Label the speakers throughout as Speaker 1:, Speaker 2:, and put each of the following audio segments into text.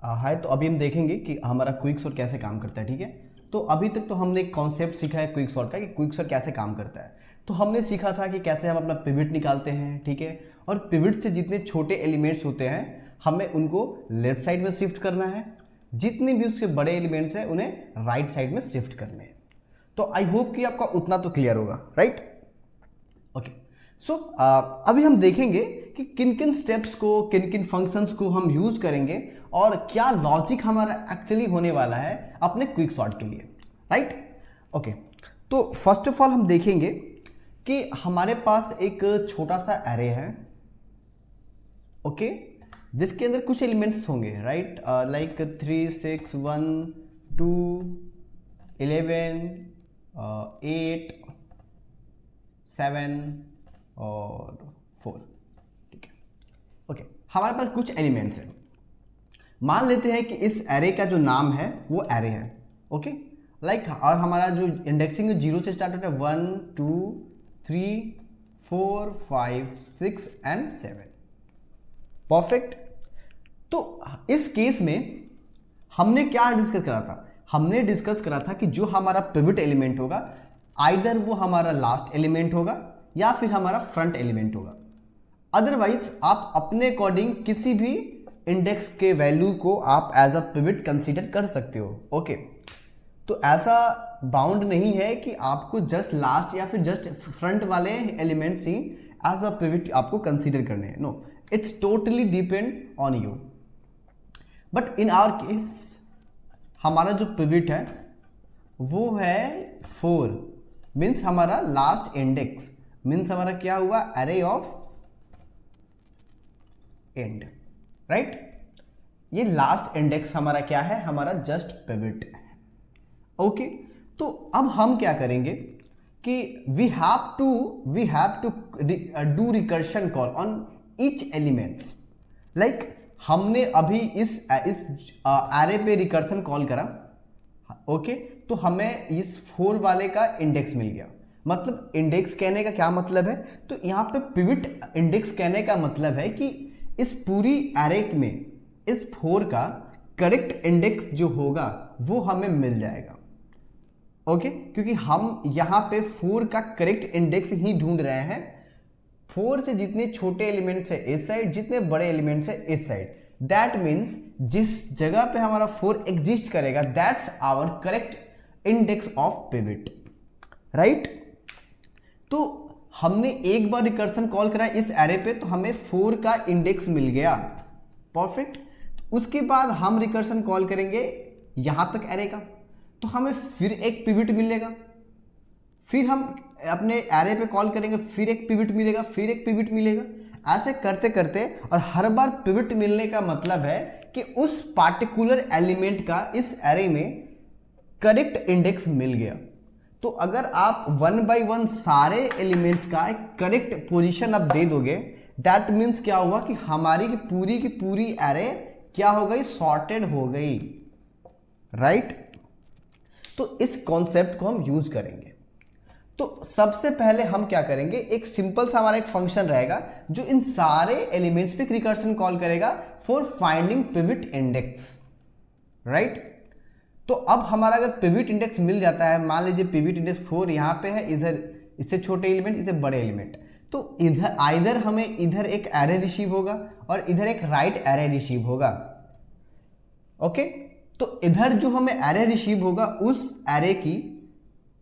Speaker 1: है। तो अभी हम देखेंगे कि हमारा क्विक सॉर्ट कैसे काम करता है, ठीक है। तो अभी तक तो हमने एक कॉन्सेप्ट सीखा है क्विक सॉर्ट का कि क्विक सॉर्ट कैसे काम करता है। तो हमने सीखा था कि कैसे हम अपना पिवट निकालते हैं, ठीक है। और पिवट से जितने छोटे एलिमेंट्स होते हैं हमें उनको लेफ्ट साइड में शिफ्ट करना है, जितने भी उसके बड़े एलिमेंट्स हैं उन्हें राइट साइड में शिफ्ट करने हैं। तो आई होप कि आपका उतना तो क्लियर होगा, राइट। ओके, सो अभी हम देखेंगे कि किन किन स्टेप्स को, किन किन फंक्शंस को हम यूज करेंगे और क्या लॉजिक हमारा एक्चुअली होने वाला है अपने क्विक सॉर्ट के लिए, राइट। ओके, तो फर्स्ट ऑफ ऑल हम देखेंगे कि हमारे पास एक छोटा सा एरे है, ओके, जिसके अंदर कुछ एलिमेंट्स होंगे, राइट, लाइक 3 6 1 2 11 8 7 और 4, ठीक है। ओके, हमारे पास कुछ एलिमेंट्स हैं। मान लेते हैं कि इस एरे का जो नाम है वो एरे है, ओके, लाइक, और हमारा जो इंडेक्सिंग 0 से स्टार्ट होता है 1 2 3 4 5 6 एंड 7, परफेक्ट। तो इस केस में हमने क्या डिस्कस करा था? हमने डिस्कस करा था कि जो हमारा पिवट एलिमेंट होगा आइदर वो हमारा लास्ट एलिमेंट होगा या फिर हमारा फ्रंट एलिमेंट होगा। अदरवाइज आप अपने अकॉर्डिंग किसी भी इंडेक्स के वैल्यू को आप एज अ पिवट कंसीडर कर सकते हो, ओके। तो ऐसा बाउंड नहीं है कि आपको जस्ट लास्ट या फिर जस्ट फ्रंट वाले एलिमेंट्स ही एज अ पिवट आपको कंसीडर करने हैं, no, it's totally depend on you. But in our case हमारा जो पिवट है वो है 4, मीन्स हमारा लास्ट इंडेक्स, मीन्स हमारा क्या हुआ, एरे ऑफ एंड, राइट। ये लास्ट इंडेक्स हमारा क्या है, हमारा जस्ट पिवट है, ओके। तो अब हम क्या करेंगे कि we have to do recursion call on each elements. Like हमने अभी इस एरे पे रिकर्शन कॉल करा, ओके, तो हमें इस 4 वाले का इंडेक्स मिल गया। मतलब इंडेक्स कहने का क्या मतलब है, तो यहाँ पे पिवट इंडेक्स कहने का मतलब है कि इस पूरी एरे में इस 4 का करेक्ट इंडेक्स जो होगा वो हमें मिल जाएगा, ओके, क्योंकि हम यहाँ पे 4 का करेक्ट इंडेक्स ही ढूंढ रहे हैं। 4 से जितने छोटे एलिमेंट्स है इस साइड, जितने बड़े एलिमेंट्स है इस साइड, दैट मीन्स जिस जगह पे हमारा 4 एग्जिस्ट करेगा that's our correct index of pivot, right. तो हमने एक बार रिकर्सन कॉल करा इस एरे पे तो हमें 4 का इंडेक्स मिल गया, परफेक्ट। उसके बाद हम रिकर्सन कॉल करेंगे यहां तक एरे का तो हमें फिर एक पिवट मिलेगा, फिर हम अपने एरे पे कॉल करेंगे, फिर एक पिवट मिलेगा, फिर एक पिवट मिलेगा, ऐसे करते करते, और हर बार पिवट मिलने का मतलब है कि उस पार्टिकुलर एलिमेंट का इस एरे में करेक्ट इंडेक्स मिल गया। तो अगर आप 1 by 1 सारे एलिमेंट्स का एक करेक्ट पोजीशन आप दे दोगे, दैट मीन्स क्या हुआ कि हमारी की पूरी एरे क्या हो गई, सॉर्टेड हो गई, राइट। तो इस कॉन्सेप्ट को हम यूज करेंगे। तो सबसे पहले हम क्या करेंगे, एक सिंपल सा हमारा एक फंक्शन रहेगा जो इन सारे एलिमेंट्स पे रिकर्सन कॉल करेगा for finding pivot index, right. तो अब हमारा अगर पिवट इंडेक्स मिल जाता है, मान लीजिए पिवट इंडेक्स 4 यहाँ पे है, इधर इससे छोटे एलिमेंट, इससे बड़े एलिमेंट, तो इधर आइदर हमें इधर एक एरे रिसीव होगा और इधर एक राइट एरे रिसीव होगा, ओके। तो इधर जो हमें एरे रिसीव होगा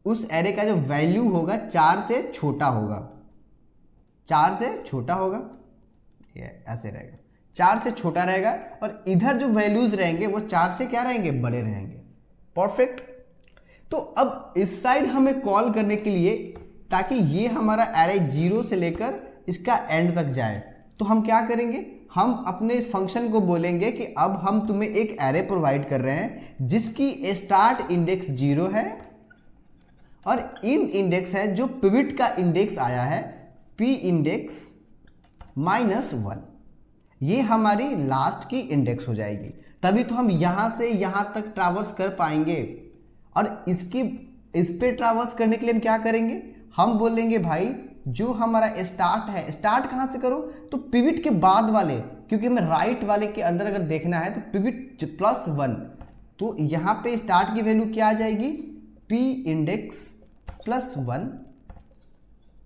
Speaker 1: उस एरे का जो वैल्यू होगा 4 से छोटा होगा, 4 से छोटा होगा, ये ऐसे रहेगा, 4 से छोटा रहेगा, और इधर जो वैल्यूज रहेंगे वो 4 से क्या रहेंगे, बड़े रहेंगे, परफेक्ट। तो अब इस साइड हमें कॉल करने के लिए, ताकि ये हमारा एरे 0 से लेकर इसका एंड तक जाए, तो हम क्या करेंगे, हम अपने फंक्शन को बोलेंगे कि अब हम तुम्हें एक एरे प्रोवाइड कर रहे हैं जिसकी स्टार्ट इंडेक्स 0 है और इन इंडेक्स है जो पिवट का इंडेक्स आया है पी इंडेक्स -1, ये हमारी लास्ट की इंडेक्स हो जाएगी, तभी तो हम यहां से यहां तक ट्रैवर्स कर पाएंगे। और इस पे ट्रैवर्स करने के लिए हम क्या करेंगे, हम बोलेंगे भाई जो हमारा स्टार्ट है, स्टार्ट कहां से करो, तो पिवट के बाद वाले क्योंकि हमें राइट वाले के अंदर अगर देखना है तो पिविट +1, तो यहाँ पे स्टार्ट की वैल्यू क्या आ जाएगी, पी इंडेक्स +1,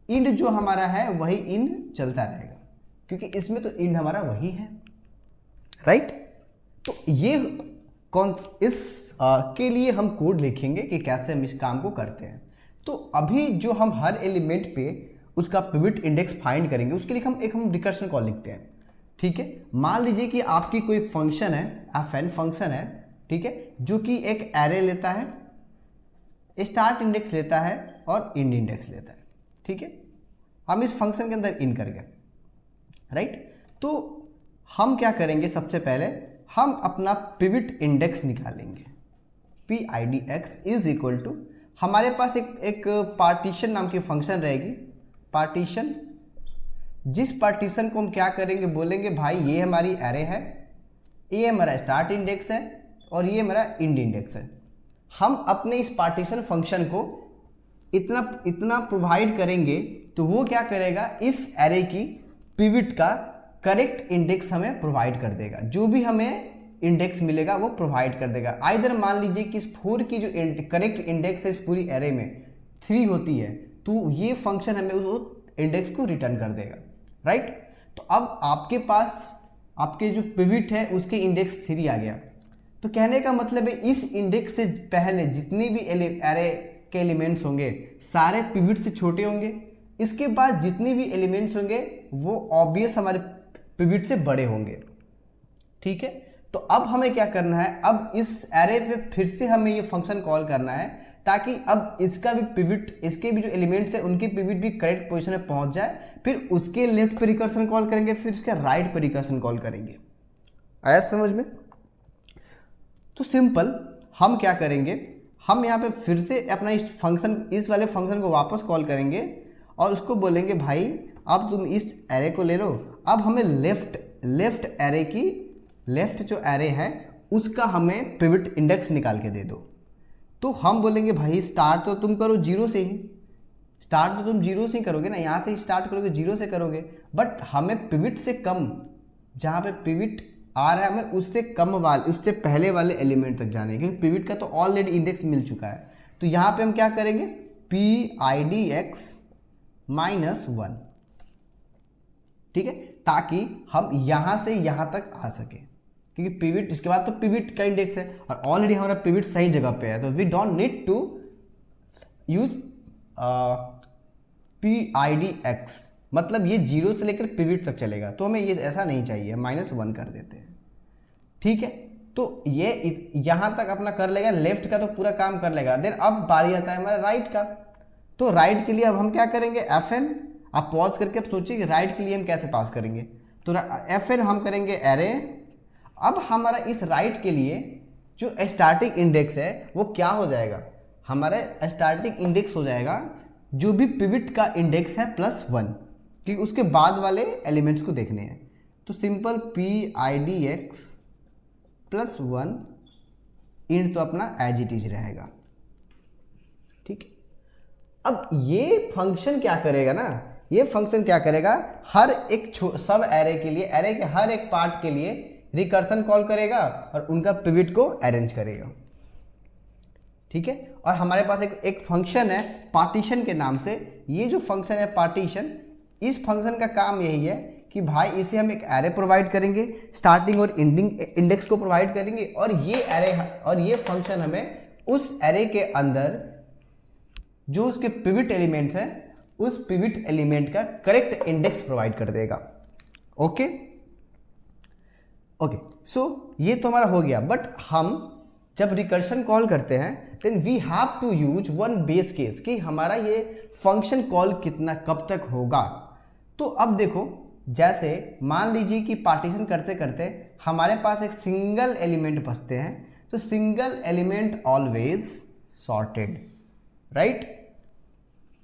Speaker 1: इंड जो हमारा है वही इंड चलता रहेगा, क्योंकि इसमें तो इंड हमारा वही है, राइट। तो ये कौन इस के लिए हम कोड लिखेंगे कि कैसे हम इस काम को करते हैं। तो अभी जो हम हर एलिमेंट पे उसका पिवट इंडेक्स फाइंड करेंगे, उसके लिए हम रिकर्शन कॉल लिखते हैं, ठीक है। मान लीजिए कि आपकी कोई फंक्शन है, fn फंक्शन है, ठीक है, जो कि एक एरे लेता है, स्टार्ट इंडेक्स लेता है और इंड इंडेक्स लेता है, ठीक है। हम इस फंक्शन के अंदर इन कर गए, राइट। तो हम क्या करेंगे, सबसे पहले हम अपना पिवट इंडेक्स निकालेंगे, PIDX इज इक्वल टू, हमारे पास एक पार्टीशन नाम की फंक्शन रहेगी, पार्टीशन, जिस पार्टीशन को हम क्या करेंगे, बोलेंगे भाई ये हमारी एरे है, ये हमारा स्टार्ट इंडेक्स है और ये हमारा इंड इंडेक्स है। हम अपने इस पार्टीशन फंक्शन को इतना प्रोवाइड करेंगे तो वो क्या करेगा, इस एरे की पिवट का करेक्ट इंडेक्स हमें प्रोवाइड कर देगा, जो भी हमें इंडेक्स मिलेगा वो प्रोवाइड कर देगा। आइदर मान लीजिए कि इस 4 की जो करेक्ट इंडेक्स है इस पूरी एरे में 3 होती है, तो ये फंक्शन हमें उस इंडेक्स को रिटर्न कर देगा, राइट। तो अब आपके पास आपके जो पिवट है उसके इंडेक्स 3 आ गया, तो कहने का मतलब है इस इंडेक्स से पहले जितने भी एरे के एलिमेंट्स होंगे सारे पिवट से छोटे होंगे, इसके बाद जितने भी एलिमेंट्स होंगे वो ऑब्वियस हमारे पिवट से बड़े होंगे, ठीक है। तो अब हमें क्या करना है, अब इस एरे पे फिर से हमें ये फंक्शन कॉल करना है, ताकि अब इसका भी पिवट, इसके भी जो एलिमेंट्स है उनके पिवट भी करेक्ट पोजीशन में पहुंच जाए, फिर उसके लेफ्ट पे रिकर्सन कॉल करेंगे, फिर उसके राइट पे रिकर्सन कॉल करेंगे। आया समझ में? तो सिंपल हम क्या करेंगे, हम यहाँ पे फिर से अपना इस वाले फंक्शन को वापस कॉल करेंगे और उसको बोलेंगे भाई अब तुम इस एरे को ले लो, अब हमें लेफ्ट एरे की लेफ्ट जो एरे है उसका हमें पिवट इंडेक्स निकाल के दे दो। तो हम बोलेंगे भाई स्टार्ट तो तुम करो 0 से ही, स्टार्ट तो तुम 0 से ही करोगे ना, यहाँ से ही स्टार्ट करोगे 0 से करोगे, बट हमें पिवट से कम, जहाँ पे पिवट आ रहा है हमें उससे कम वाले, उससे पहले वाले एलिमेंट तक जाने, क्योंकि पिवट का तो ऑलरेडी इंडेक्स मिल चुका है। तो यहाँ पे हम क्या करेंगे, PIDX -1, ठीक है, ताकि हम यहाँ से यहाँ तक आ सके, क्योंकि पिवट इसके बाद तो पिवट का इंडेक्स है और ऑलरेडी हमारा पिवट सही जगह पे है, तो we don't need to use PIDX, मतलब ये 0 से लेकर पिवट तक चलेगा, तो हमें ये ऐसा नहीं चाहिए, -1 कर देते हैं, ठीक है। तो ये यहाँ तक अपना कर लेगा, लेफ्ट का तो पूरा काम कर लेगा। देन अब बारी आता है हमारा राइट का, तो राइट के लिए अब हम क्या करेंगे, FN, आप पॉज करके अब सोचिए कि राइट के लिए हम कैसे पास करेंगे, तो FN हम करेंगे एरे। अब हमारा इस राइट के लिए जो स्टार्टिंग इंडेक्स है वो क्या हो जाएगा, हमारा स्टार्टिंग इंडेक्स हो जाएगा जो भी पिवट का इंडेक्स है +1, क्योंकि उसके बाद वाले एलिमेंट्स को देखने हैं। तो सिंपल PIDX +1 इंड तो अपना एज इट इज रहेगा, ठीक है। अब ये फंक्शन क्या करेगा ना, ये फंक्शन क्या करेगा, हर एक सब एरे के लिए, एरे के हर एक पार्ट के लिए रिकर्सन कॉल करेगा और उनका पिवट को अरेंज करेगा, ठीक है। और हमारे पास एक फंक्शन है पार्टीशन के नाम से, ये जो फंक्शन है पार्टीशन, इस फंक्शन का काम यही है कि भाई इसे हम एक एरे प्रोवाइड करेंगे, स्टार्टिंग और एंडिंग इंडेक्स को प्रोवाइड करेंगे, और ये एरे और ये फंक्शन हमें उस एरे के अंदर जो उसके पिवट एलिमेंट्स हैं उस पिवट एलिमेंट का करेक्ट इंडेक्स प्रोवाइड कर देगा, ओके ओके। सो ये तो हमारा हो गया, बट हम जब रिकर्शन कॉल करते हैं then we have to use one base case कि हमारा ये फंक्शन कॉल कितना कब तक होगा। तो अब देखो, जैसे मान लीजिए कि पार्टीशन करते करते हमारे पास एक सिंगल एलिमेंट बचते हैं, तो single element always sorted, right.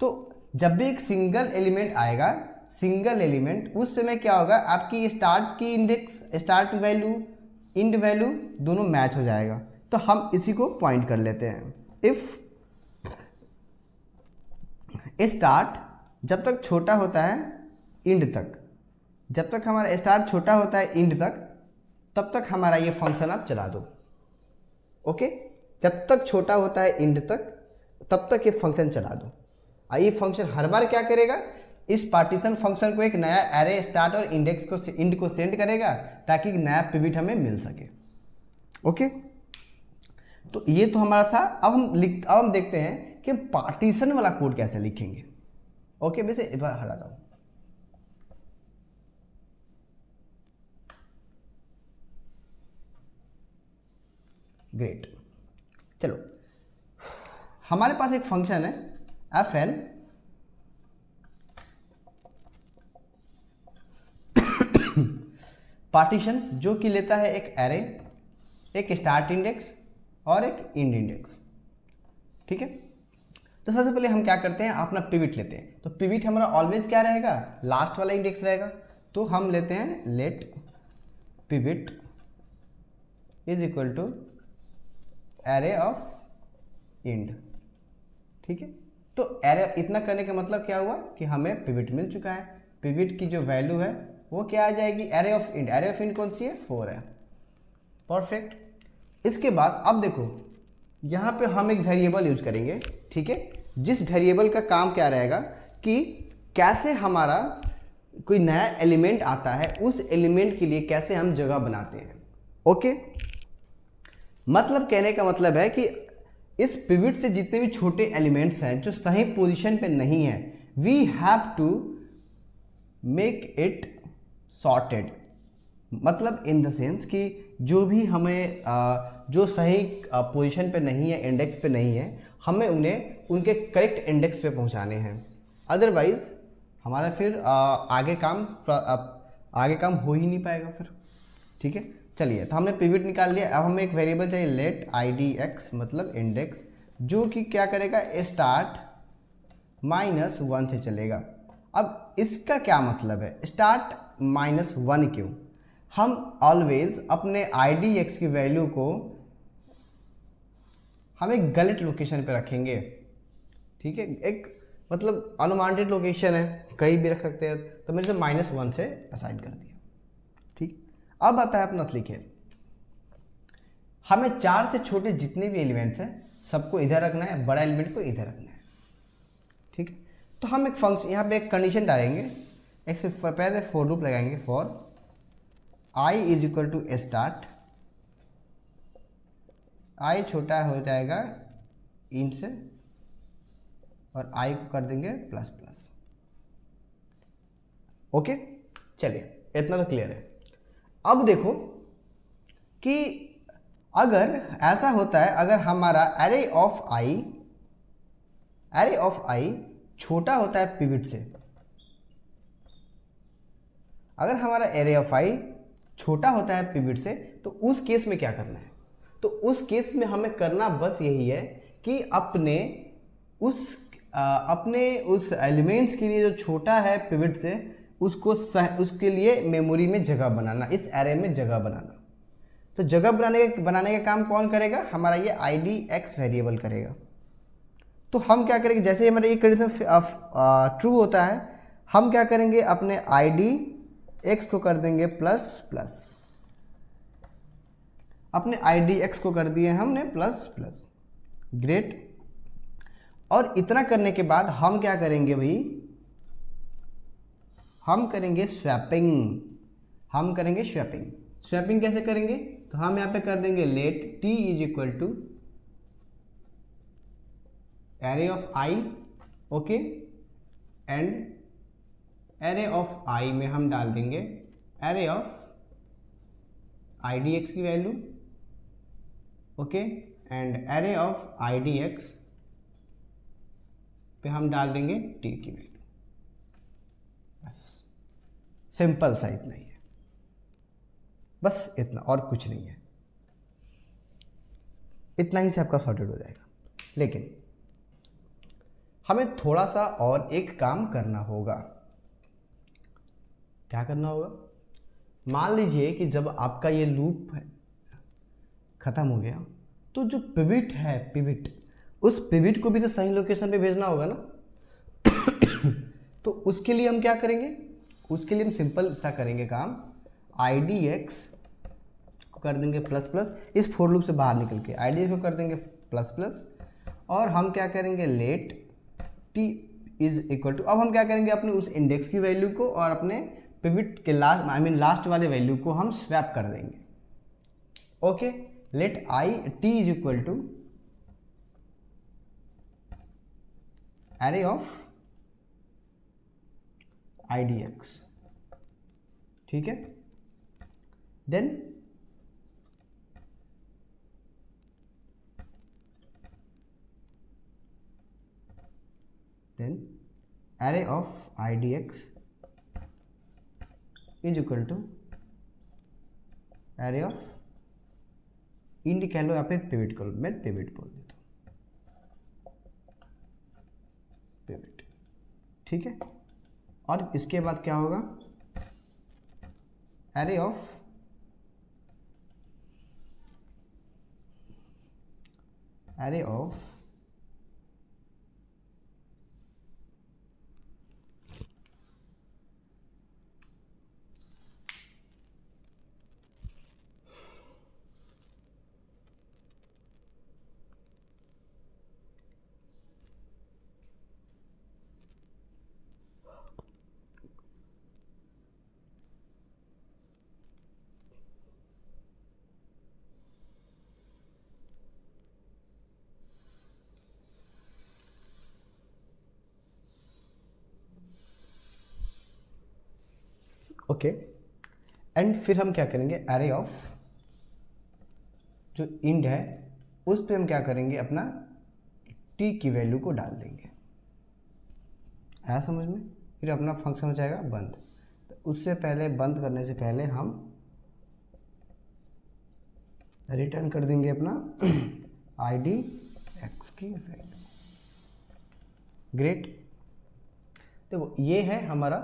Speaker 1: तो जब भी एक सिंगल एलिमेंट आएगा, सिंगल एलिमेंट, उस समय क्या होगा, आपकी स्टार्ट की index, start value, end value दोनों मैच हो जाएगा। तो हम इसी को पॉइंट कर लेते हैं, इफ स्टार्ट जब तक छोटा होता है इंड तक, जब तक हमारा स्टार छोटा होता है इंड तक, तब तक हमारा ये फंक्शन आप चला दो। ओके, जब तक छोटा होता है इंड तक तब तक ये फंक्शन चला दो। ये फंक्शन हर बार क्या करेगा, इस पार्टीशन फंक्शन को एक नया एरे स्टार्ट और इंडेक्स को इंड को सेंड करेगा ताकि नया पिविट हमें मिल सके। ओके, तो ये तो हमारा था। अब हम देखते हैं कि हम पार्टीशन वाला कोड कैसे लिखेंगे। ओके, वैसे एक बार हटा दो। ग्रेट, चलो हमारे पास एक फंक्शन है एफ एन पार्टीशन, जो कि लेता है एक एरे, एक स्टार्ट इंडेक्स और एक इंड इंडेक्स। ठीक है, तो सबसे पहले हम क्या करते हैं, अपना पिविट लेते हैं। तो पिविट हमारा ऑलवेज क्या रहेगा, लास्ट वाला इंडेक्स रहेगा। तो हम लेते हैं let pivot is equal to array of end. ठीक है, तो एरे इतना करने का मतलब क्या हुआ कि हमें पिविट मिल चुका है। पिविट की जो वैल्यू है वो क्या आ जाएगी, array of end. Array of end कौन सी है, 4 है। परफेक्ट। इसके बाद अब देखो यहाँ पे हम एक वेरिएबल यूज करेंगे। ठीक है, जिस वेरिएबल का काम क्या रहेगा कि कैसे हमारा कोई नया एलिमेंट आता है, उस एलिमेंट के लिए कैसे हम जगह बनाते हैं। ओके, मतलब कहने का मतलब है कि इस पिविट से जितने भी छोटे एलिमेंट्स हैं जो सही पोजीशन पे नहीं है, we have to make it sorted. मतलब इन द सेंस कि जो भी हमें जो सही पोजीशन पे नहीं है, इंडेक्स पे नहीं है, हमें उन्हें उनके करेक्ट इंडेक्स पे पहुंचाने हैं। अदरवाइज हमारा फिर आगे काम हो ही नहीं पाएगा फिर। ठीक है, चलिए, तो हमने पिविट निकाल लिया। अब हमें एक वेरिएबल चाहिए लेट IDX, मतलब इंडेक्स, जो कि क्या करेगा, स्टार्ट -1 से चलेगा। अब इसका क्या मतलब है, स्टार्ट -1 क्यों? हम ऑलवेज अपने IDX की वैल्यू को हम एक गलत लोकेशन पे रखेंगे। ठीक है, एक मतलब अनुमानित लोकेशन है, कहीं भी रख सकते हैं। तो मैंने इसे -1 से असाइन कर दिया। ठीक, अब आता है अपना असली खेल। हमें 4 से छोटे जितने भी एलिमेंट्स हैं सबको इधर रखना है, बड़ा एलिमेंट को इधर रखना है। ठीक है, तो हम एक फंक्शन यहाँ पे एक कंडीशन डालेंगे। एक से पहले फॉर लूप लगाएंगे, for I is equal to start. I छोटा हो जाएगा इन से और I को कर देंगे ++। ओके, चलिए इतना तो क्लियर है। अब देखो कि अगर ऐसा होता है, अगर हमारा एरे ऑफ I छोटा होता है पिविट से, अगर हमारा एरे ऑफ I छोटा होता है पिविट से, तो उस केस में क्या करना है? तो उस केस में हमें करना बस यही है कि अपने उस एलिमेंट्स के लिए जो छोटा है पिविट से, उसके लिए मेमोरी में जगह बनाना, इस एरे में जगह बनाना। तो जगह बनाने का काम कौन करेगा? हमारा ये IDX वेरिएबल करेगा। तो हम क्या करेंगे, जैसे ही हमारा ये कंडीशन ट्रू होता है, हम क्या करेंगे, अपने IDX को कर देंगे ++। अपने IDX को कर दिए हमने ++। ग्रेट। और इतना करने के बाद हम क्या करेंगे भाई, हम करेंगे स्वैपिंग। स्वैपिंग कैसे करेंगे? तो हम यहाँ पे कर देंगे let T is equal to array of I, okay, and array of I में हम डाल देंगे एरे ऑफ IDX की value, okay, and array of IDX पे हम डाल देंगे T की वैल्यू। बस सिंपल सा इतना ही है, बस इतना, और कुछ नहीं है। इतना ही से आपका सॉर्टेड हो जाएगा। लेकिन हमें थोड़ा सा और एक काम करना होगा। क्या करना होगा? मान लीजिए कि जब आपका ये लूप खत्म हो गया, तो जो पिविट है, उस पिविट को भी तो सही लोकेशन पे भेजना होगा ना। तो उसके लिए हम क्या करेंगे, उसके लिए हम सिंपल सा करेंगे काम, आई डी एक्स को कर देंगे प्लस प्लस, इस फोर लूप से बाहर निकल के आई डी एक्स को कर देंगे प्लस प्लस, और हम क्या करेंगे let T is equal to, अब हम क्या करेंगे अपने उस इंडेक्स की वैल्यू को और अपने पिवट के लास्ट वाले वैल्यू को हम स्वैप कर देंगे। Okay, let I T is equal to array of idx, ठीक है। Then array of idx is equal to array of int कह लो, यहाँ पे पिवट करो, मैं पिवट बोल देता हूँ, पिवट, ठीक है। और इसके बाद क्या होगा, array of ओके, एंड फिर हम क्या करेंगे, एरे ऑफ जो इंड है उस पे हम क्या करेंगे, अपना टी की वैल्यू को डाल देंगे, है समझ में। फिर अपना फंक्शन हो जाएगा बंद। तो उससे पहले, बंद करने से पहले हम रिटर्न कर देंगे अपना आई डी एक्स की वैल्यू। ग्रेट, देखो ये है हमारा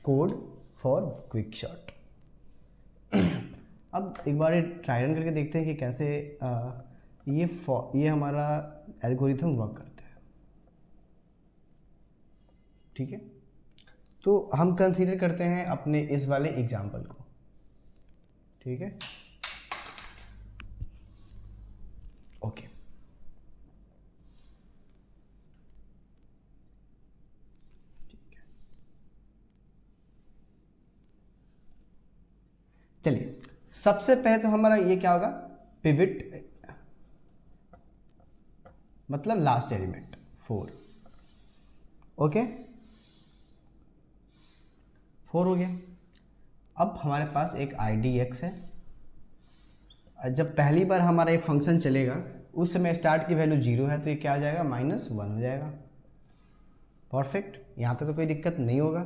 Speaker 1: कोड फॉर क्विक शॉट। अब एक बार ट्राई रन करके देखते हैं कि कैसे ये हमारा एल्गोरिथम वर्क करता है, ठीक है। तो हम कंसीडर करते हैं अपने इस वाले एग्जाम्पल को, ठीक है। ओके, चलिए सबसे पहले तो हमारा ये क्या होगा, पिवट मतलब लास्ट एलिमेंट 4, ओके 4 हो गया। अब हमारे पास एक IDX है, जब पहली बार हमारा ये फंक्शन चलेगा उस समय स्टार्ट की वैल्यू 0 है, तो ये क्या हो जाएगा, -1 हो जाएगा। परफेक्ट, यहाँ तक तो कोई दिक्कत नहीं होगा।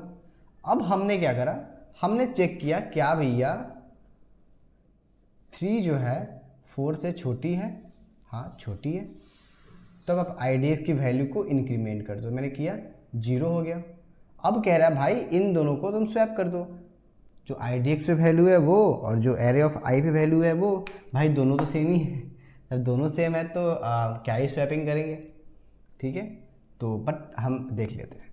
Speaker 1: अब हमने क्या करा, हमने चेक किया क्या भैया 3 जो है 4 से छोटी है, हाँ छोटी है, तब आप IDX की वैल्यू को इंक्रीमेंट कर दो। मैंने किया 0 हो गया। अब कह रहा है भाई इन दोनों को तुम स्वैप कर दो, जो IDX पे वैल्यू है वो और जो एरे ऑफ आई पे वैल्यू है वो, भाई दोनों तो सेम ही है। जब दोनों सेम है तो क्या ही स्वैपिंग करेंगे, ठीक है। तो बट हम देख लेते हैं।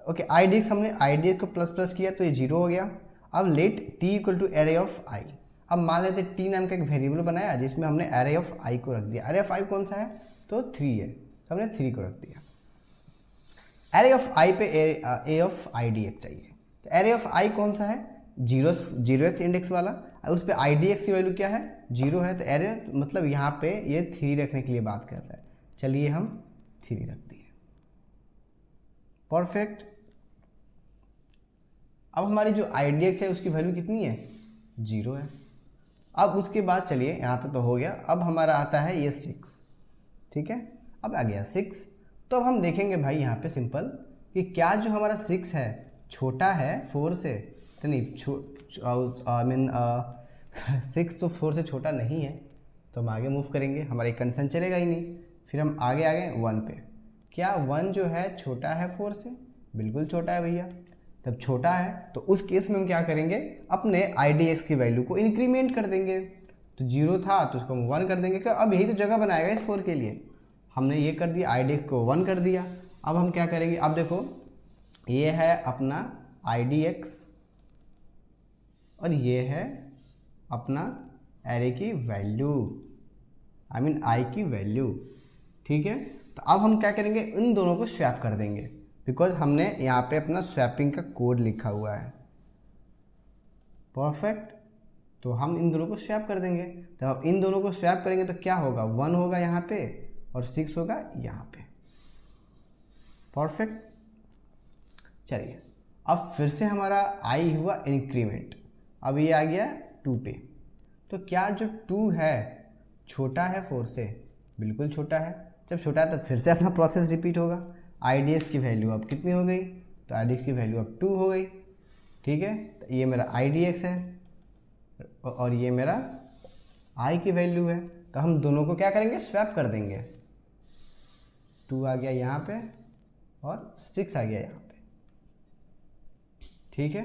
Speaker 1: ओके, IDX हमने IDX को प्लस प्लस किया तो ये 0 हो गया। अब let t equal to array of i. अब मान लेते t नाम का एक वेरिएबल बनाया जिसमें हमने एरे ऑफ आई को रख दिया। एरे ऑफ आई कौन सा है, तो 3 है, तो हमने 3 को रख दिया। एरे ऑफ आई पे ए ऑफ IDX चाहिए, तो एरे ऑफ आई कौन सा है, 0x इंडेक्स वाला, और उस पर IDX की वैल्यू क्या है, 0 है। तो एरे मतलब यहाँ पे ये 3 रखने के लिए बात कर रहा है। चलिए हम 3 रख दिए, परफेक्ट। अब हमारी जो IDX है उसकी वैल्यू कितनी है, 0 है। अब उसके बाद चलिए यहाँ तक तो हो गया। अब हमारा आता है ये 6, ठीक है। अब आ गया 6, तो अब हम देखेंगे भाई यहाँ पे सिंपल कि क्या जो हमारा 6 है छोटा है 4 से, तो नहीं, आई मीन 6 तो 4 से छोटा नहीं है, तो हम आगे मूव करेंगे, हमारा एक कंडीशन चलेगा ही नहीं। फिर हम आगे आ गए 1 पे। क्या 1 जो है छोटा है 4 से, बिल्कुल छोटा है भैया। तब छोटा है तो उस केस में हम क्या करेंगे, अपने IDX की वैल्यू को इंक्रीमेंट कर देंगे। तो 0 था तो उसको हम 1 कर देंगे, क्योंकि अब यही तो जगह बनाएगा इस 4 के लिए। हमने ये कर दिया, IDX को 1 कर दिया। अब हम क्या करेंगे, अब देखो ये है अपना IDX और ये है अपना एरे की वैल्यू, आई मीन आई की वैल्यू। ठीक है, तो अब हम क्या करेंगे, इन दोनों को स्वैप कर देंगे, बिकॉज हमने यहाँ पे अपना स्वैपिंग का कोड लिखा हुआ है। परफेक्ट, तो हम इन दोनों को स्वैप कर देंगे। तो इन दोनों को स्वैप करेंगे तो क्या होगा, 1 होगा यहाँ पे और 6 होगा यहाँ पे। परफेक्ट, चलिए अब फिर से हमारा आई हुआ इंक्रीमेंट, अब ये आ गया 2 पे। तो क्या जो 2 है छोटा है 4 से? बिल्कुल छोटा है। जब छोटा है तो फिर से अपना प्रोसेस रिपीट होगा। IDX की वैल्यू अब कितनी हो गई, तो IDX की वैल्यू अब 2 हो गई। ठीक है, तो ये मेरा IDX है और ये मेरा I की वैल्यू है। तो हम दोनों को क्या करेंगे, स्वैप कर देंगे। 2 आ गया यहाँ पे और 6 आ गया यहाँ पे। ठीक है,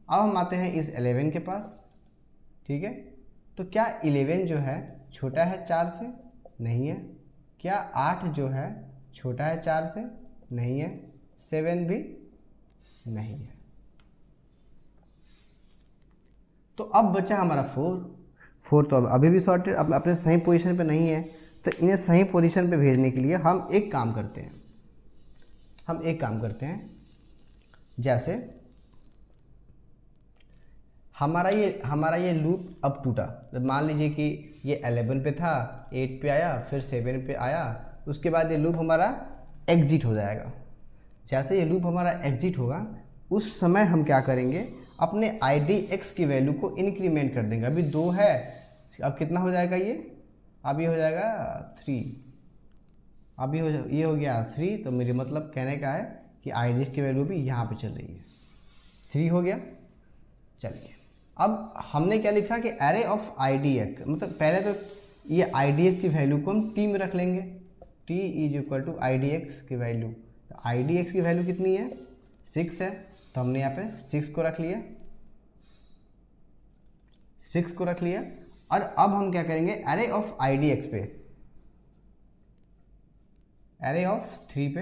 Speaker 1: अब हम आते हैं इस 11 के पास। ठीक है, तो क्या 11 जो है छोटा है 4 से? नहीं है। क्या 8 जो है छोटा है 4 से? नहीं है। 7 भी नहीं है। तो अब बचा हमारा 4 तो अब अभी भी सॉर्टेड, अब अपने सही पोजीशन पे नहीं है। तो इन्हें सही पोजीशन पे भेजने के लिए हम एक काम करते हैं, जैसे हमारा ये लूप अब टूटा। मान लीजिए कि ये 11 पे था, 8 पे आया, फिर 7 पे आया, उसके बाद ये लूप हमारा एग्जिट हो जाएगा। जैसे ये लूप हमारा एग्जिट होगा उस समय हम क्या करेंगे, अपने IDX की वैल्यू को इंक्रीमेंट कर देंगे। अभी 2 है, अब कितना हो जाएगा ये, अब ये हो जाएगा 3। अब ये हो गया 3। तो मेरे मतलब कहने का है कि IDX की वैल्यू भी यहाँ पे चल रही है। 3 हो गया। चलिए अब हमने क्या लिखा कि एरे ऑफ IDX, मतलब पहले तो ये IDX की वैल्यू को हम T में रख लेंगे। T is equal to IDX की वैल्यू। तो IDX की वैल्यू कितनी है, 6 है। तो हमने यहाँ पे 6 को रख लिया, 6 को रख लिया। और अब हम क्या करेंगे, एरे ऑफ IDX पे, एरे ऑफ 3 पे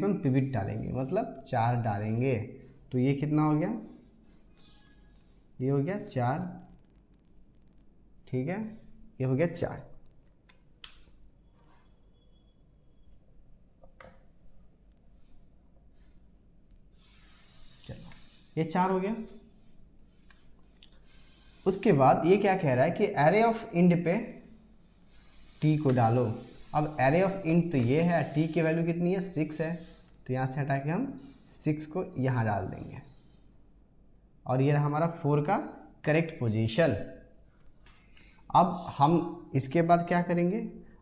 Speaker 1: हम पिवट डालेंगे, मतलब 4 डालेंगे। तो ये कितना हो गया, ये हो गया 4। ठीक है, ये हो गया 4। चलो ये 4 हो गया। उसके बाद ये क्या कह रहा है कि एरे ऑफ इंड पे T को डालो। अब एरे ऑफ इंड तो ये है, T की वैल्यू कितनी है, 6 है। तो यहाँ से हटा के हम 6 को यहाँ डाल देंगे और ये रहा हमारा 4 का करेक्ट पोजीशन। अब हम इसके बाद क्या करेंगे,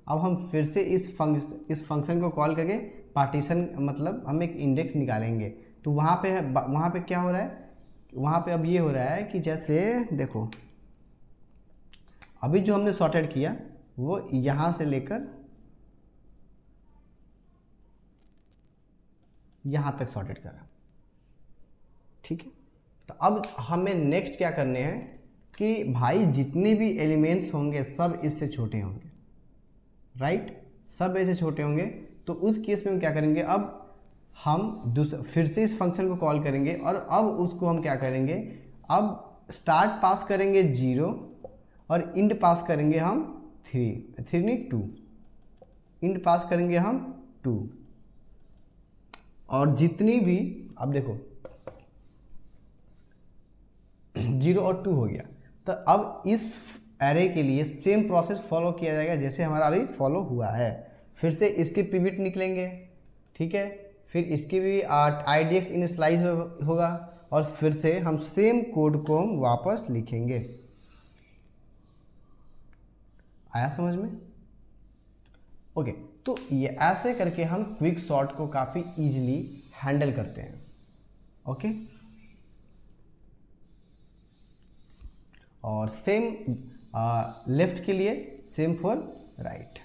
Speaker 1: अब हम फिर से इस फंक्शन को कॉल करके पार्टीशन, मतलब हम एक इंडेक्स निकालेंगे। तो वहाँ पे क्या हो रहा है, वहाँ पे अब ये हो रहा है कि जैसे देखो, अभी जो हमने सॉर्टेड किया वो यहाँ से लेकर यहाँ तक सॉर्टेड करा। ठीक है, तो अब हमें नेक्स्ट क्या करने हैं कि भाई जितने भी एलिमेंट्स होंगे सब इससे छोटे होंगे, राइट, सब इससे छोटे होंगे। तो उस केस में हम क्या करेंगे, अब हम फिर से इस फंक्शन को कॉल करेंगे और अब उसको हम क्या करेंगे, अब स्टार्ट पास करेंगे 0 और इंड पास करेंगे हम 3 नहीं 2, इंड पास करेंगे हम 2। और जितनी भी, अब देखो 0 और 2 हो गया। तो अब इस एरे के लिए सेम प्रोसेस फॉलो किया जाएगा जैसे हमारा अभी फॉलो हुआ है। फिर से इसके पिवट निकलेंगे, ठीक है, फिर इसकी भी IDX इनिशियलाइज होगा और फिर से हम सेम कोड को हम वापस लिखेंगे। आया समझ में? ओके, तो ये ऐसे करके हम क्विक सॉर्ट को काफ़ी इजीली हैंडल करते हैं। ओके, और सेम लेफ्ट के लिए same for right,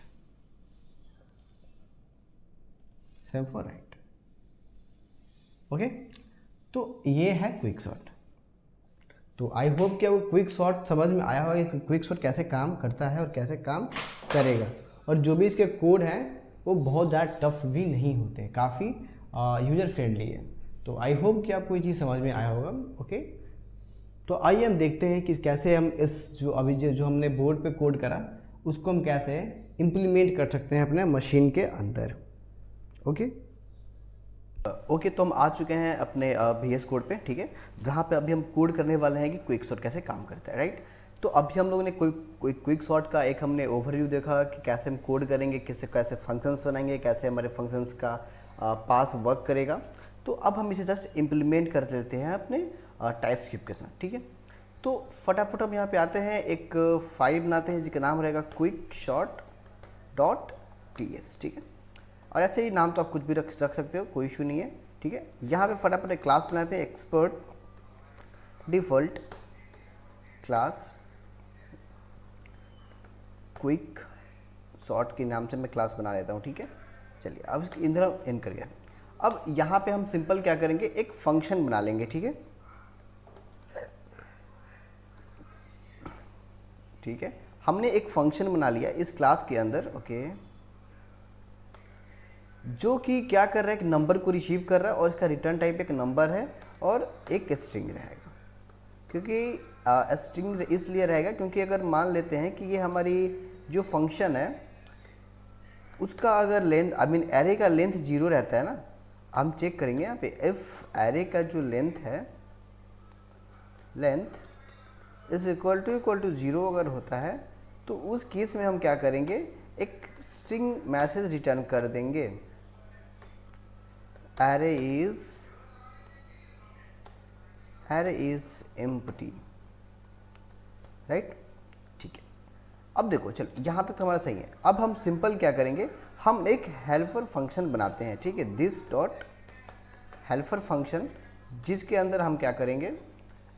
Speaker 1: same for right. Okay, तो ये है क्विक सॉर्ट। तो आई होप कि आपको क्विक सॉर्ट समझ में आया होगा कि क्विक सॉर्ट कैसे काम करता है और कैसे काम करेगा। और जो भी इसके कोड हैं वो बहुत ज़्यादा टफ भी नहीं होते, काफ़ी यूजर फ्रेंडली है। तो आई होप कि आपको ये चीज़ समझ में आया होगा। ओके, तो आइए हम देखते हैं कि कैसे हम इस जो अभी जो हमने बोर्ड पे कोड करा उसको हम कैसे इम्प्लीमेंट कर सकते हैं अपने मशीन के अंदर। ओके ओके तो हम आ चुके हैं अपने VS कोड पे, ठीक है, जहाँ पे अभी हम कोड करने वाले हैं कि क्विक सॉर्ट कैसे काम करता है, राइट। तो अभी हम लोगों ने कोई क्विक सॉर्ट का एक हमने ओवरव्यू देखा कि कैसे हम कोड करेंगे, कैसे फंक्शंस बनाएंगे, कैसे हमारे फंक्शंस का पास वर्क करेगा। तो अब हम इसे जस्ट इम्प्लीमेंट कर लेते हैं अपने टाइपस्क्रिप्ट के साथ, ठीक है। तो फटाफट हम यहाँ पे आते हैं, एक फाइल बनाते हैं जिसका नाम रहेगा quicksort.ts, ठीक है। और ऐसे ही नाम तो आप कुछ भी रख सकते हो, कोई इशू नहीं है, ठीक है। यहाँ पे फटाफट एक क्लास बनाते हैं, expert default class quick sort के नाम से मैं क्लास बना लेता हूँ, ठीक है। चलिए अब इसकी इंद्र इन कर गया। अब यहाँ पे हम सिंपल क्या करेंगे, एक फंक्शन बना लेंगे, ठीक है, ठीक है। हमने एक फंक्शन बना लिया इस क्लास के अंदर, ओके, जो कि क्या कर रहा है, एक नंबर को रिसीव कर रहा है और इसका रिटर्न टाइप एक नंबर है और एक स्ट्रिंग रहेगा। क्योंकि स्ट्रिंग इसलिए रहेगा क्योंकि अगर मान लेते हैं कि ये हमारी जो फंक्शन है उसका अगर लेंथ एरे का लेंथ 0 रहता है ना, हम चेक करेंगे यहाँ पे इफ एरे का जो लेंथ है, लेंथ इज इक्वल टू 0 अगर होता है तो उस केस में हम क्या करेंगे, एक स्ट्रिंग मैसेज रिटर्न कर देंगे, एरे इज एम्प्टी, राइट, ठीक है। अब देखो चलो यहाँ तक हमारा सही है। अब हम सिंपल क्या करेंगे, हम एक हेल्पर फंक्शन बनाते हैं, ठीक है, दिस डॉट हेल्पर फंक्शन, जिसके अंदर हम क्या करेंगे,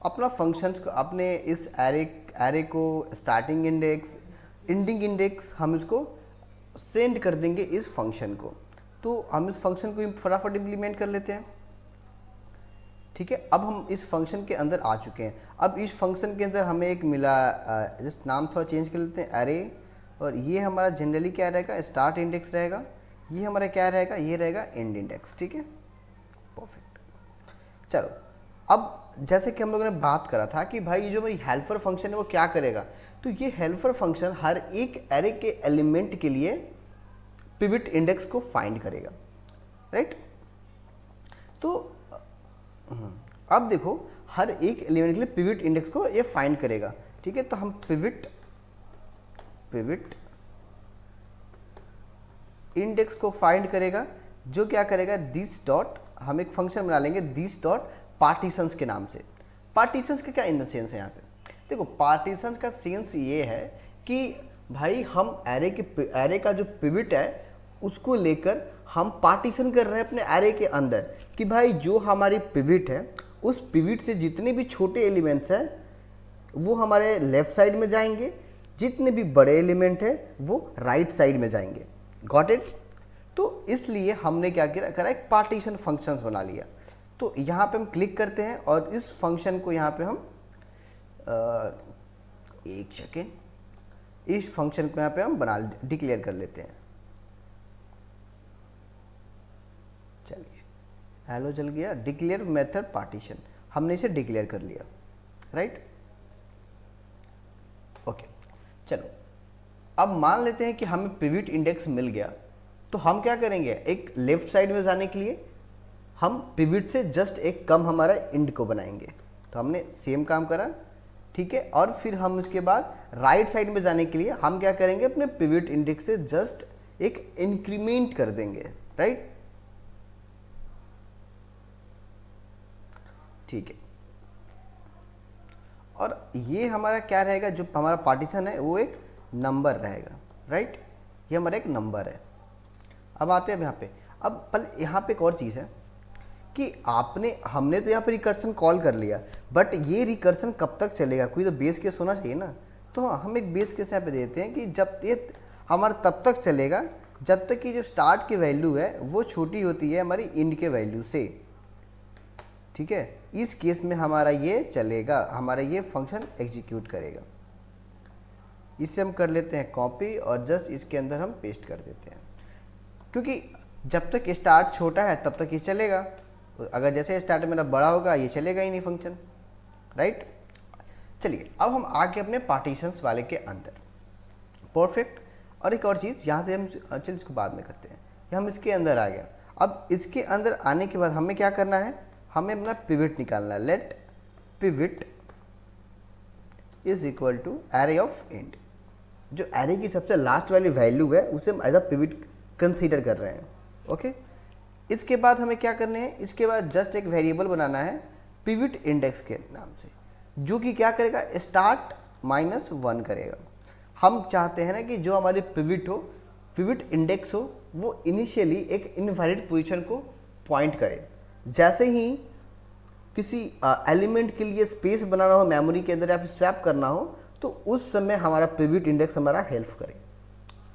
Speaker 1: अपना फंक्शंस को, अपने इस एरे को स्टार्टिंग इंडेक्स एंडिंग इंडेक्स हम इसको सेंड कर देंगे इस फंक्शन को। तो हम इस फंक्शन को फटाफट इम्प्लीमेंट कर लेते हैं, ठीक है। अब हम इस फंक्शन के अंदर आ चुके हैं। अब इस फंक्शन के अंदर हमें एक मिला, जस्ट नाम थोड़ा चेंज कर लेते हैं, एरे, और ये हमारा जनरली क्या रहेगा, स्टार्ट इंडेक्स रहेगा, ये हमारा क्या रहेगा, ये रहेगा एंड इंडेक्स, ठीक है, परफेक्ट। चलो अब जैसे कि हम लोगों ने बात करा था कि भाई ये जो मेरी हेल्पर फंक्शन है वो क्या करेगा, तो ये हेल्पर फंक्शन हर एक एरे के एलिमेंट के लिए पिवट इंडेक्स को फाइंड करेगा, राइट। तो अब देखो हर एक एलिमेंट के लिए पिवट इंडेक्स को ये फाइंड करेगा, ठीक है। तो हम पिवट इंडेक्स को फाइंड करेगा, जो क्या करेगा, दिस डॉट, हम एक फंक्शन बना लेंगे दिस डॉट पार्टीशंस के नाम से। पार्टीशंस का क्या इन द सेंस है, यहाँ पे देखो पार्टीशंस का सेंस ये है कि भाई हम एरे का जो पिवट है उसको लेकर हम पार्टीशन कर रहे हैं अपने एरे के अंदर, कि भाई जो हमारी पिवट है उस पिवट से जितने भी छोटे एलिमेंट्स हैं वो हमारे लेफ्ट साइड में जाएंगे, जितने भी बड़े एलिमेंट है वो राइट साइड में जाएंगे। Got it. तो इसलिए हमने क्या करा, एक पार्टीशन फंक्शंस बना लिया। तो यहाँ पे हम क्लिक करते हैं और इस फंक्शन को यहाँ पे हम एक सेकेंड, इस फंक्शन को यहाँ पे हम डिक्लेयर कर लेते हैं। चलिए हेलो चल गया, डिक्लेयर मेथड पार्टीशन, हमने इसे डिक्लेयर कर लिया, राइट, ओके। चलो अब मान लेते हैं कि हमें पिवट इंडेक्स मिल गया, तो हम क्या करेंगे, एक लेफ्ट साइड में जाने के लिए हम पिवट से जस्ट एक कम हमारा इंड को बनाएंगे। तो हमने सेम काम करा, ठीक है। और फिर हम इसके बाद राइट साइड में जाने के लिए हम क्या करेंगे, अपने पिवट इंडेक्स से जस्ट एक इंक्रीमेंट कर देंगे, राइट, ठीक है। और ये हमारा क्या रहेगा, जो हमारा पार्टीशन है वो एक नंबर रहेगा, राइट, ये हमारा एक नंबर है। अब आते हैं यहाँ पे, अब पहले यहाँ पे एक और चीज़ है कि हमने तो यहाँ पे रिकर्सन कॉल कर लिया, बट ये रिकर्सन कब तक चलेगा, कोई तो बेस केस होना चाहिए ना। तो हाँ, हम एक बेस केस यहाँ पे देते हैं कि जब ये हमारा तब तक चलेगा जब तक कि जो स्टार्ट की वैल्यू है वो छोटी होती है हमारी इंड के वैल्यू से, ठीक है। इस केस में हमारा ये चलेगा, हमारा ये फंक्शन एग्जीक्यूट करेगा। इसे हम कर लेते हैं कॉपी और जस्ट इसके अंदर हम पेस्ट कर देते हैं, क्योंकि जब तक स्टार्ट छोटा है तब तक ये चलेगा, अगर जैसे स्टार्ट मेरा बड़ा होगा ये चलेगा ही नहीं फंक्शन, राइट। चलिए अब हम आगे अपने पार्टीशंस वाले के अंदर। परफेक्ट। और एक और चीज़ यहाँ से हम, चलिए इसको बाद में करते हैं, हम इसके अंदर आ गया। अब इसके अंदर आने के बाद हमें क्या करना है, हमें अपना पिवट निकालना है। Let pivot is equal to array of end. जो एरे की सबसे लास्ट वाली वैल्यू है उसे हम एज अ पिवट कंसीडर कर रहे हैं। ओके। इसके बाद हमें क्या करने हैं, इसके बाद जस्ट एक वेरिएबल बनाना है पिवट इंडेक्स के नाम से, जो कि क्या करेगा, स्टार्ट -1 करेगा। हम चाहते हैं ना कि जो हमारे पिवट हो, पिवट इंडेक्स हो, वो इनिशियली एक इनवैलिड पोजीशन को पॉइंट करे। जैसे ही किसी एलिमेंट के लिए स्पेस बनाना हो मेमोरी के अंदर या फिर स्वैप करना हो, तो उस समय हमारा पिवट इंडेक्स हमारा हेल्प करे,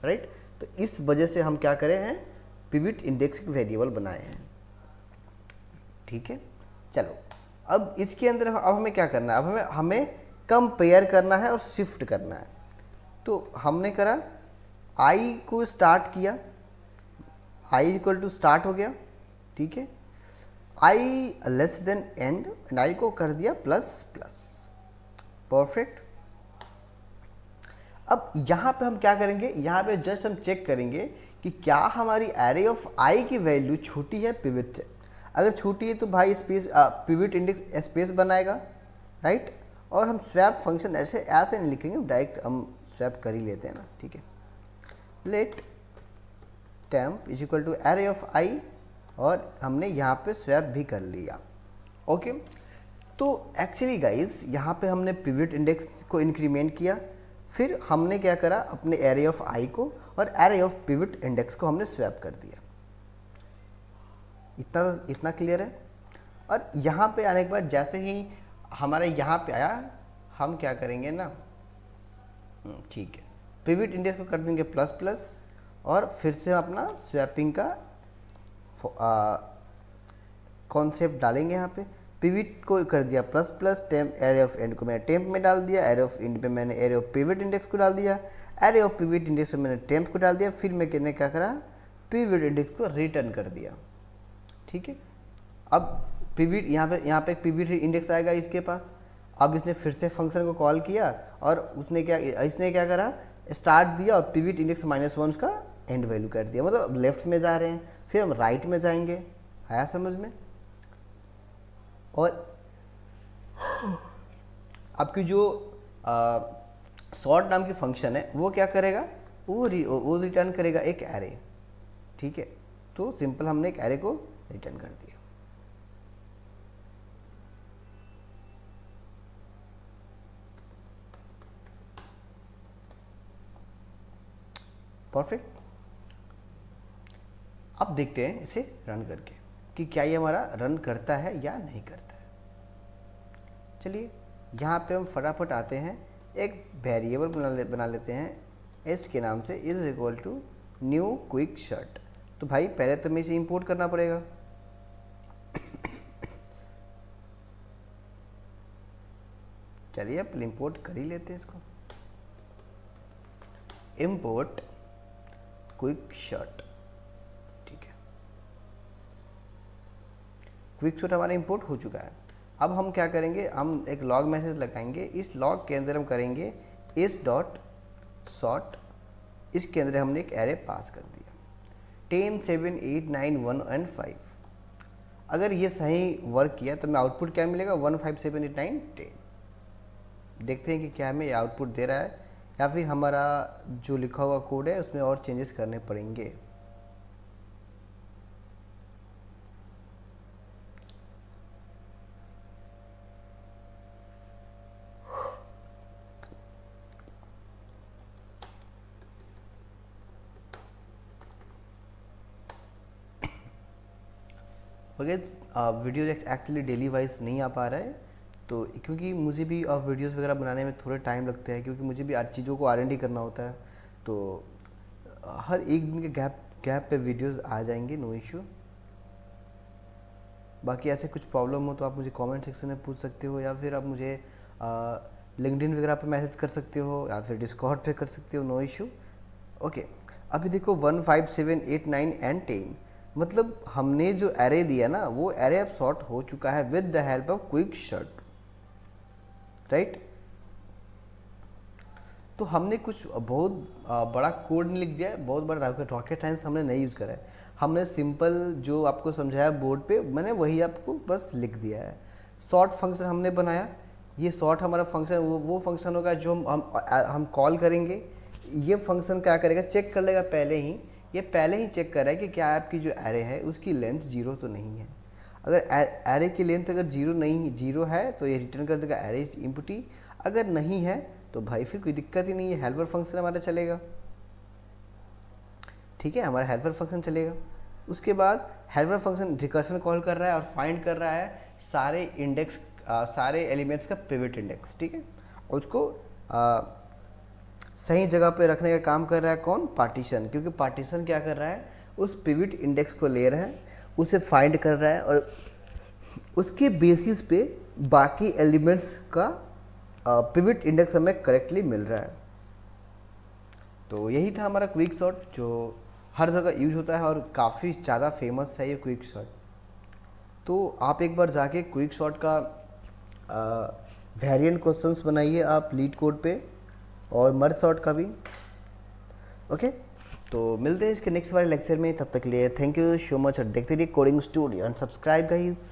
Speaker 1: राइट। तो इस वजह से हम क्या करें हैं, पिवट इंडेक्स की वेरिएबल बनाए हैं। ठीक है, चलो अब इसके अंदर अब हमें क्या करना है, अब हमें कंपेयर करना है और शिफ्ट करना है। तो हमने करा आई को स्टार्ट किया, आई इक्वल टू स्टार्ट हो गया, ठीक है। I less than end, end i को कर दिया प्लस प्लस। परफेक्ट। अब यहाँ पे हम क्या करेंगे, यहाँ पे जस्ट हम चेक करेंगे कि क्या हमारी एरे ऑफ आई की वैल्यू छोटी है पिवट से। अगर छोटी है तो भाई स्पेस पिवट इंडेक्स स्पेस बनाएगा, राइट। और हम स्वैप फंक्शन ऐसे नहीं लिखेंगे, डायरेक्ट हम स्वैप कर ही लेते हैं ना, ठीक है। Let temp is equal to array of i, और हमने यहाँ पे स्वैप भी कर लिया। ओके। तो एक्चुअली गाइस यहाँ पे हमने पिवट इंडेक्स को इंक्रीमेंट किया, फिर हमने क्या करा, अपने एरे ऑफ आई को और एरे ऑफ पिवट इंडेक्स को हमने स्वैप कर दिया। इतना क्लियर है। और यहाँ पे आने के बाद जैसे ही हमारे यहाँ पे आया, हम क्या करेंगे ना, ठीक है, पिवट इंडेक्स को कर देंगे प्लस प्लस, और फिर से अपना स्वैपिंग का कॉन्सेप्ट डालेंगे। यहाँ पे पिवट को कर दिया plus plus, temp array of and को मैंने टेम्प में डाल दिया, एरे ऑफ एंड पे मैंने एरे ऑफ पिवट इंडेक्स को डाल दिया, एरे ऑफ पिवट इंडेक्स में मैंने टेम्प को डाल दिया, फिर मैंने क्या करा, पिवट इंडेक्स को रिटर्न कर दिया। ठीक है। अब पिवट यहाँ पे एक पिवट इंडेक्स आएगा इसके पास। अब इसने फिर से फंक्शन को कॉल किया और इसने क्या करा, स्टार्ट दिया और पिवट इंडेक्स -1 उसका एंड वैल्यू कर दिया। मतलब लेफ्ट में जा रहे हैं, फिर हम राइट में जाएंगे। आया समझ में। और आपकी जो सॉर्ट नाम की फंक्शन है वो क्या करेगा, वो रिटर्न करेगा एक एरे। ठीक है। तो सिंपल हमने एक एरे को रिटर्न कर दिया। परफेक्ट। अब देखते हैं इसे रन करके कि क्या ये हमारा रन करता है या नहीं करता है। चलिए यहाँ पे हम फटाफट आते हैं, एक वेरिएबल बना लेते हैं एस के नाम से, is equal to new quick sort. तो भाई पहले तो हमें इसे इंपोर्ट करना पड़ेगा। चलिए अब इंपोर्ट कर ही लेते हैं इसको। इंपोर्ट क्विक शर्ट, ठीक है। क्विक शर्ट हमारा इंपोर्ट हो चुका है। अब हम क्या करेंगे, हम एक लॉग मैसेज लगाएंगे। इस लॉग के अंदर हम करेंगे इस डॉट सॉर्ट। इसके अंदर हमने एक एरे पास कर दिया 10, 7, 8, 9, 1 and 5। अगर ये सही वर्क किया तो हमें आउटपुट क्या मिलेगा, 1, 5, 7, 8, 9, 10। देखते हैं कि क्या हमें आउटपुट दे रहा है या फिर हमारा जो लिखा हुआ कोड है उसमें और चेंजेस करने पड़ेंगे। वीडियो एक्चुअली डेली वाइज नहीं आ पा रहा है, तो क्योंकि मुझे भी वीडियोस वगैरह बनाने में थोड़ा टाइम लगता है, क्योंकि मुझे भी आज चीज़ों को R&D करना होता है। तो हर एक दिन के गैप पे वीडियोस आ जाएंगे, नो इश्यू। बाकी ऐसे कुछ प्रॉब्लम हो तो आप मुझे कमेंट सेक्शन में पूछ सकते हो, या फिर आप मुझे लिंक्डइन वगैरह पे मैसेज कर सकते हो, या फिर डिस्कॉर्ड पे कर सकते हो, नो इश्यू। ओके। अभी देखो 1, 5, 7, 8, 9 and 10, मतलब हमने जो एरे दिया ना वो एरे अब सॉर्ट हो चुका है with the help of quick shirt, right.
Speaker 2: तो हमने कुछ बहुत बड़ा कोड नहीं लिख दिया है, बहुत बड़ा रॉकेट साइंस हमने नहीं यूज़ करा है। हमने सिंपल जो आपको समझाया बोर्ड पे, मैंने वही आपको बस लिख दिया है। सॉर्ट फंक्शन हमने बनाया, ये सॉर्ट हमारा फंक्शन वो फंक्शन होगा जो हम कॉल करेंगे। ये फंक्शन क्या करेगा, चेक कर लेगा पहले ही, ये पहले ही चेक कर रहा है कि क्या आपकी जो एरे है उसकी लेंथ 0 तो नहीं है। अगर एरे की लेंथ अगर 0 है तो ये रिटर्न कर देगा एरे इज एम्प्टी। अगर नहीं है तो भाई फिर कोई दिक्कत ही नहीं है, हेल्पर फंक्शन हमारा चलेगा। ठीक है, हमारा हेल्पर फंक्शन चलेगा। उसके बाद हेल्पर फंक्शन रिकर्शन कॉल कर रहा है और फाइंड कर रहा है सारे इंडेक्स, सारे एलिमेंट्स का पिवट इंडेक्स। ठीक है, और उसको सही जगह पे रखने का काम कर रहा है कौन, पार्टीशन। क्योंकि पार्टीशन क्या कर रहा है, उस पिवट इंडेक्स को ले रहा है, उसे फाइंड कर रहा है और उसके बेसिस पे बाकी एलिमेंट्स का पिवट इंडेक्स हमें करेक्टली मिल रहा है। तो यही था हमारा क्विक सॉर्ट, जो हर जगह यूज होता है और काफ़ी ज़्यादा फेमस है ये क्विक सॉर्ट। तो आप एक बार जाके क्विक सॉर्ट का वेरिएंट क्वेश्चंस बनाइए आप लीड कोड पे, और मर्ज सॉर्ट का भी। ओके, तो मिलते हैं इसके नेक्स्ट वाले लेक्चर में। तब तक के लिए थैंक यू सो मच और देखते रहिए coding studio and subscribe guys.